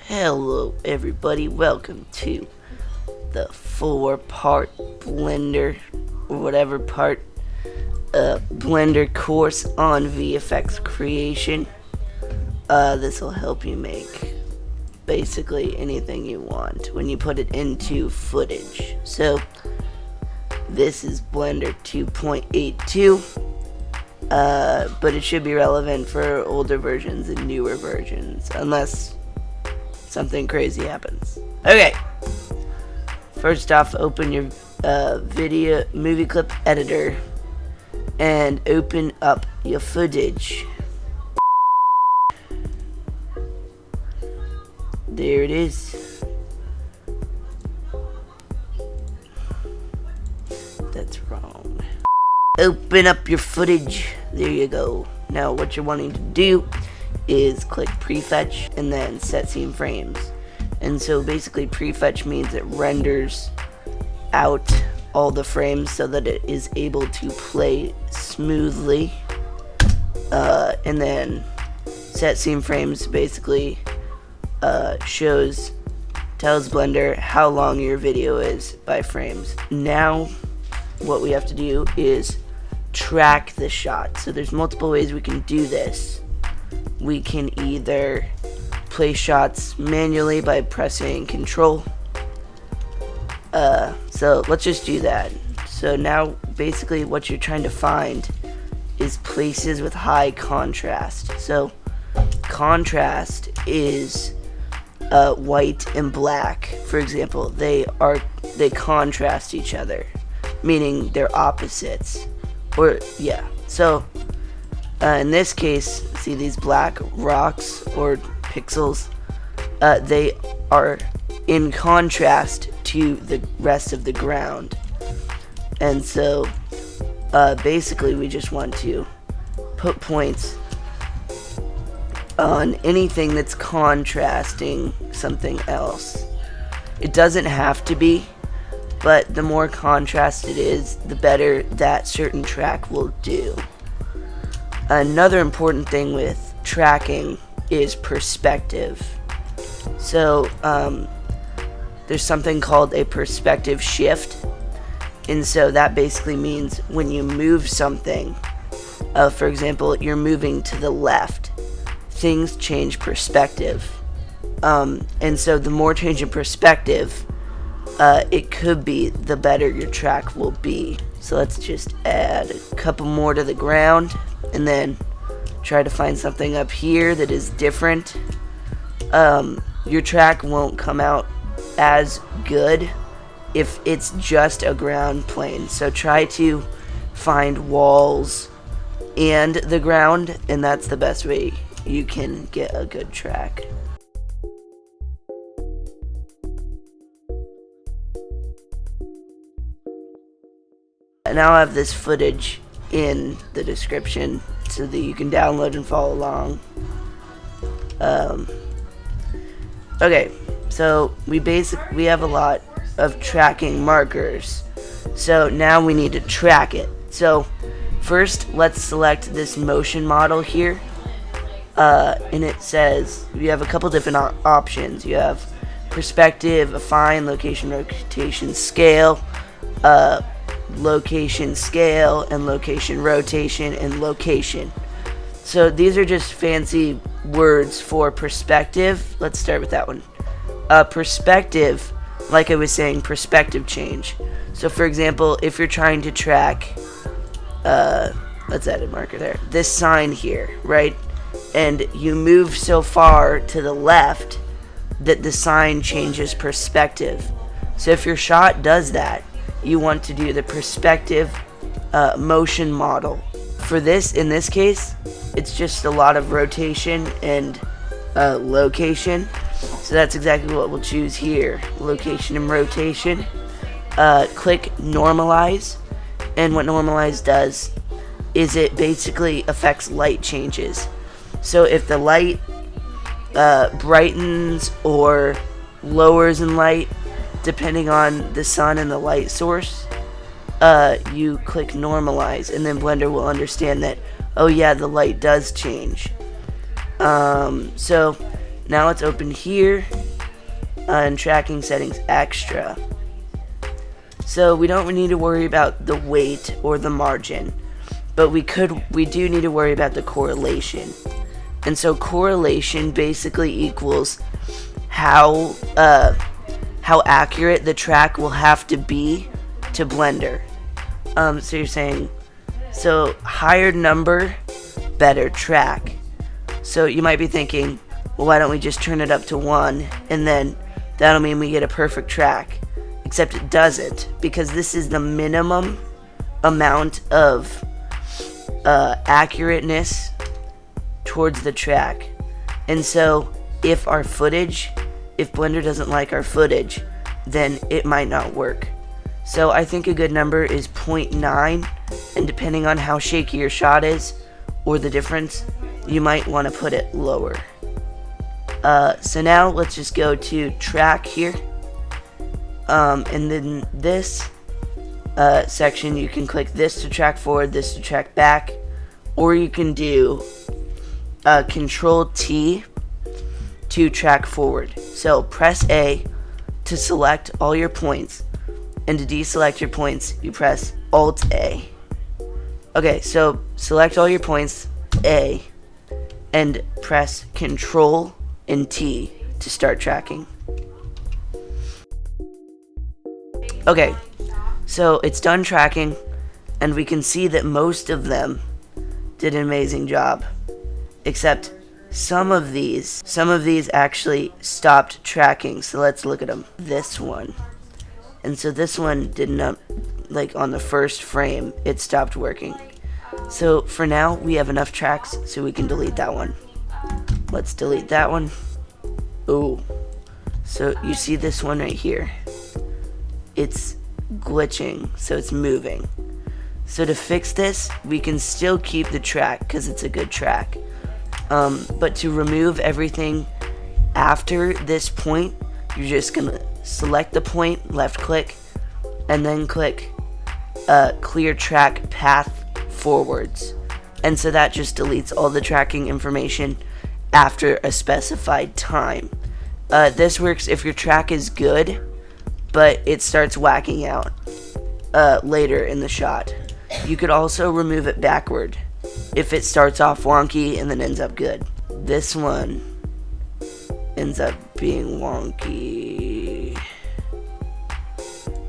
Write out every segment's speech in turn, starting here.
Hello everybody, welcome to the 4-part Blender or whatever part Blender course on VFX Creation. This will help you make basically anything you want when you put it into footage. So this is Blender 2.82, but it should be relevant for older versions and newer versions unless something crazy happens. Okay, first off, open your movie clip editor and open up your footage. There it is. That's wrong. Open up your footage. There you go. Now what you're wanting to do is click prefetch and then set scene frames. And so basically prefetch means it renders out all the frames so that it is able to play smoothly. And then set scene frames basically tells Blender how long your video is by frames. Now what we have to do is track the shot. So there's multiple ways we can do this. We can either play shots manually by pressing Ctrl. So let's just do that. So now basically what you're trying to find is places with high contrast. So contrast is white and black, for example. They contrast each other, meaning they're opposites. Or yeah. So in this case, see these black rocks or pixels? They are in contrast to the rest of the ground. And so basically we just want to put points on anything that's contrasting something else. It doesn't have to be, but the more contrast it is, the better that certain track will do. Another important thing with tracking is perspective. So there's something called a perspective shift, and so that basically means when you move something, for example, you're moving to the left, things change perspective. And so the more change in perspective it could be, the better your track will be. So let's just add a couple more to the ground and then try to find something up here that is different. Your track won't come out as good if it's just a ground plane. So try to find walls and the ground, and that's the best way you can get a good track. Now I have this footage in the description so that you can download and follow along. Okay, so we have a lot of tracking markers. So now we need to track it. So first, let's select this motion model here. And it says you have a couple different options. You have perspective, affine, location, rotation, scale, location scale, and location rotation, and location. So these are just fancy words for perspective. Let's start with that one. Perspective, like I was saying, perspective change. So for example, if you're trying to track, let's add a marker there, this sign here, right? And you move so far to the left that the sign changes perspective. So if your shot does that, you want to do the perspective motion model. For this, in this case, it's just a lot of rotation and location. So that's exactly what we'll choose here, location and rotation. Click Normalize, and what Normalize does is it basically affects light changes. So if the light brightens or lowers in light, depending on the sun and the light source, you click Normalize, and then Blender will understand that, oh yeah, the light does change. So now it's open here on tracking settings extra. So we don't need to worry about the weight or the margin, but we do need to worry about the correlation. And so correlation basically equals how accurate the track will have to be to Blender. So you're saying, so higher number, better track. So you might be thinking, well, why don't we just turn it up to 1, and then that'll mean we get a perfect track. Except it doesn't, because this is the minimum amount of accurateness towards the track. And so if Blender doesn't like our footage, then it might not work. So I think a good number is 0.9, and depending on how shaky your shot is, or the difference, you might want to put it lower. So now let's just go to track here. And then this section, you can click this to track forward, this to track back, or you can do Ctrl T to track forward. So press A to select all your points, and to deselect your points, you press Alt A. Okay, so select all your points, A, and press Ctrl and T to start tracking. Okay, so it's done tracking, and we can see that most of them did an amazing job, except some of these actually stopped tracking. So let's look at them. This one, and so this one did not, like on the first frame, it stopped working. So for now, we have enough tracks so we can delete that one. Let's delete that one. Oh, so you see this one right here. It's glitching, so it's moving. So to fix this, we can still keep the track because it's a good track. But to remove everything after this point, you're just gonna select the point, left click, and then click clear track path forwards. And so that just deletes all the tracking information after a specified time. This works if your track is good, but it starts whacking out later in the shot. You could also remove it backward if it starts off wonky and then ends up good. This one ends up being wonky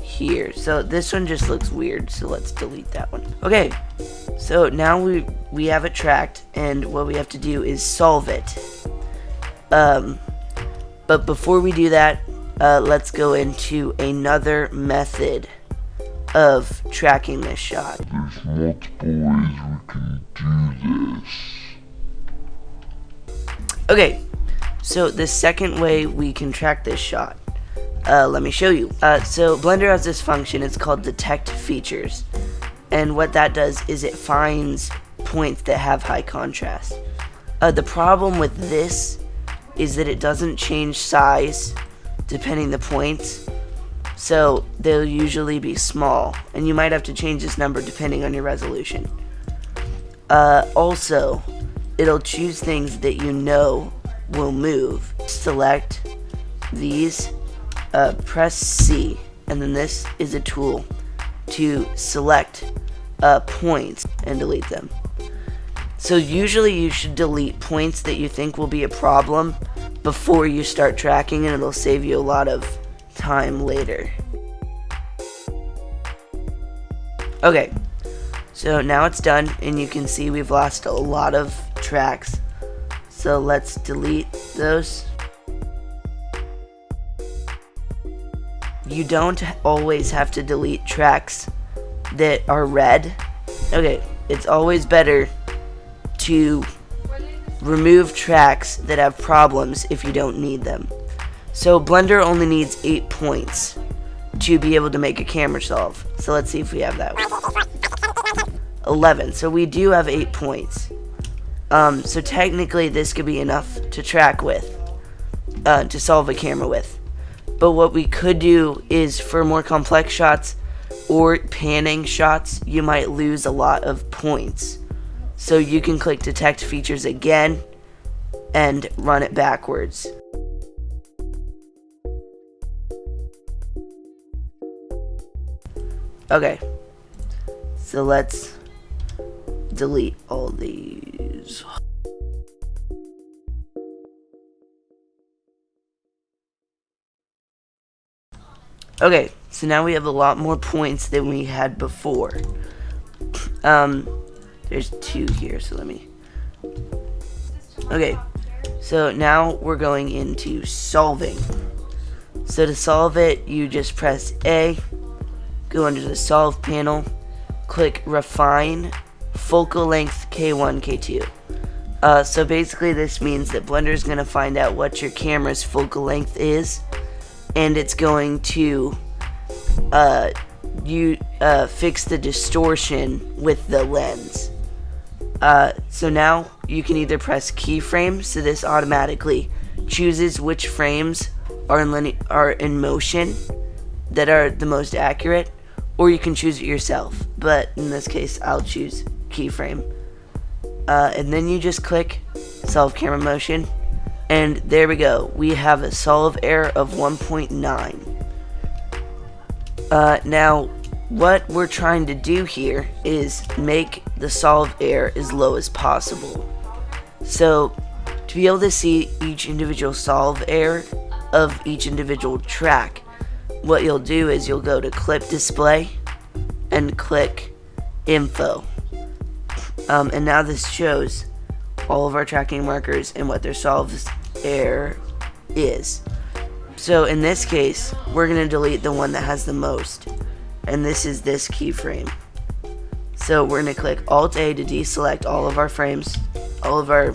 here. So this one just looks weird, so let's delete that one. Okay, so now we have it tracked, and what we have to do is solve it. But before we do that, let's go into another method of tracking this shot. There's multiple ways we can do this. Okay, so the second way we can track this shot, let me show you. So Blender has this function, it's called Detect Features, and what that does is it finds points that have high contrast. The problem with this is that it doesn't change size depending the points, so they'll usually be small, and you might have to change this number depending on your resolution. Also, it'll choose things that you know will move. Select these, press C, and then this is a tool to select points and delete them. So usually you should delete points that you think will be a problem before you start tracking, and it'll save you a lot of time later. Okay, so now it's done, and you can see we've lost a lot of tracks. So let's delete those. You don't always have to delete tracks that are red. Okay, it's always better to remove tracks that have problems if you don't need them. So Blender only needs 8 points to be able to make a camera solve. So let's see if we have that. 11. So we do have 8 points. So technically this could be enough to track with, to solve a camera with. But what we could do is for more complex shots or panning shots, you might lose a lot of points. So you can click Detect Features again, and run it backwards. Okay, so let's delete all these. Okay, so now we have a lot more points than we had before. There's 2 here, so let me... Okay, so now we're going into solving. So to solve it, you just press A, go under the solve panel, click refine, focal length K1, K2. So basically this means that Blender is going to find out what your camera's focal length is, and it's going to fix the distortion with the lens. So now you can either press keyframe, so this automatically chooses which frames are in motion that are the most accurate, or you can choose it yourself, but in this case I'll choose keyframe. And then you just click solve camera motion, and there we go, we have a solve error of 1.9. Now what we're trying to do here is make the solve error as low as possible. So to be able to see each individual solve error of each individual track, what you'll do is you'll go to clip display and click info. And now this shows all of our tracking markers and what their solve error is. So in this case, we're going to delete the one that has the most, and this is this keyframe. So we're going to click Alt A to deselect all of our frames, all of our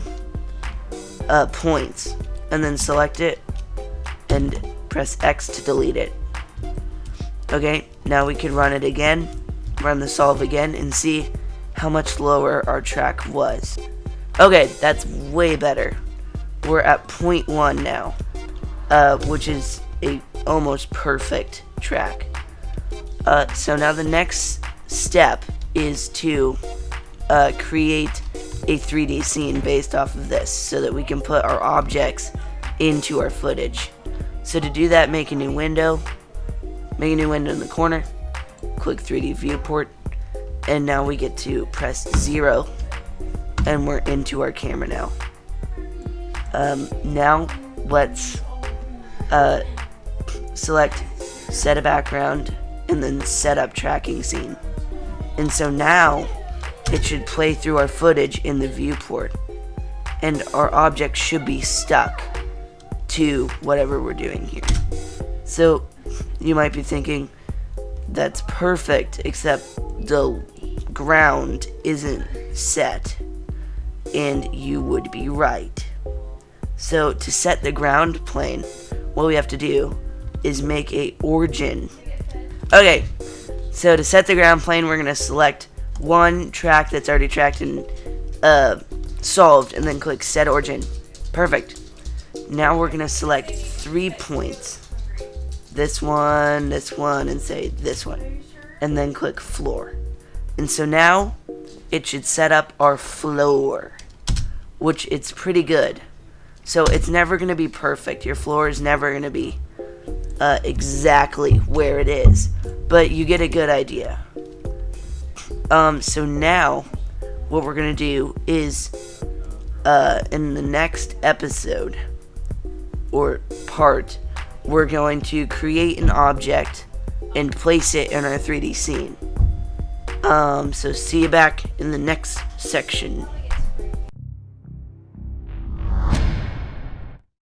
points, and then select it and press X to delete it. Okay, now we can run it again, run the solve again, and see how much lower our track was. Okay, that's way better. We're at 0.1 now, which is a almost perfect track. So now the next step is to create a 3D scene based off of this, so that we can put our objects into our footage. So to do that, make a new window in the corner, click 3D viewport, and now we get to press 0, and we're into our camera now. Now let's select set a background and then set up tracking scene. And so now it should play through our footage in the viewport, and our object should be stuck to whatever we're doing here. So you might be thinking, that's perfect, except the ground isn't set, and you would be right. So to set the ground plane, what we have to do is make a origin. Okay, so to set the ground plane, we're going to select one track that's already tracked and solved, and then click set origin. Perfect. Now we're going to select 3 points. This one, and say this one. And then click floor. And so now it should set up our floor, which it's pretty good. So it's never going to be perfect. Your floor is never going to be exactly where it is, but you get a good idea. So now what we're going to do is in the next episode or part, we're going to create an object and place it in our 3D scene. So see you back in the next section.